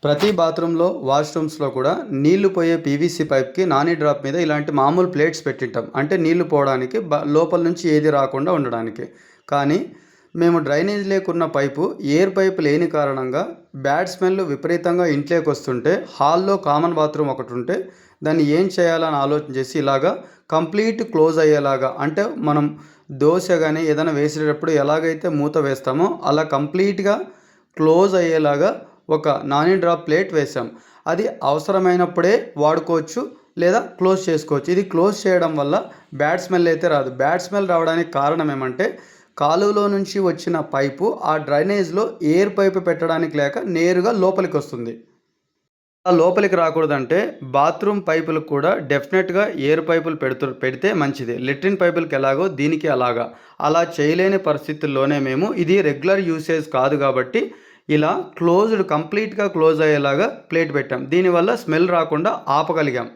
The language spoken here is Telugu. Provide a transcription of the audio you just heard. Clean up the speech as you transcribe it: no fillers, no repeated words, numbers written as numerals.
ప్రతి బాత్రూంలో వాష్రూమ్స్లో కూడా నీళ్లు పోయే పీవీసీ పైప్కి నాని డ్రాప్ మీద ఇలాంటి మామూలు ప్లేట్స్ పెట్టింటాం. అంటే నీళ్లు పోవడానికి లోపల నుంచి ఏది రాకుండా ఉండడానికి. కానీ మేము డ్రైనేజ్ లేకున్న పైపు ఎయిర్ పైపు లేని కారణంగా బ్యాడ్ స్మెల్ విపరీతంగా ఇంట్లోకి వస్తుంటే హాల్లో కామన్ బాత్రూమ్ ఒకటి ఉంటే దాన్ని ఏం చేయాలని ఆలోచన చేసి ఇలాగా కంప్లీట్ క్లోజ్ అయ్యేలాగా, అంటే మనం దోశ కానీ ఏదైనా వేసేటప్పుడు ఎలాగైతే మూత వేస్తామో అలా కంప్లీట్గా క్లోజ్ అయ్యేలాగా ఒక నాని డ్రాప్ ప్లేట్ వేసాం. అది అవసరమైనప్పుడే వాడుకోవచ్చు లేదా క్లోజ్ చేసుకోవచ్చు. ఇది క్లోజ్ చేయడం వల్ల బ్యాడ్ స్మెల్ అయితే రాదు. బ్యాడ్ స్మెల్ రావడానికి కారణం ఏమంటే కాలువలో నుంచి వచ్చిన పైపు ఆ డ్రైనేజ్లో ఎయిర్ పైపు పెట్టడానికి లేక నేరుగా లోపలికి వస్తుంది. ఆ లోపలికి రాకూడదంటే బాత్రూమ్ పైపులకు కూడా డెఫినెట్గా ఎయిర్ పైపులు పెడితే మంచిది. లెట్రిన్ పైపులకి ఎలాగో దీనికి అలాగా. అలా చేయలేని పరిస్థితుల్లోనే మేము ఇది రెగ్యులర్ యూసేజ్ కాదు కాబట్టి ఇలా కంప్లీట్గా క్లోజ్ అయ్యేలాగా ప్లేట్ పెట్టాం. దీనివల్ల స్మెల్ రాకుండా ఆపగలిగాం.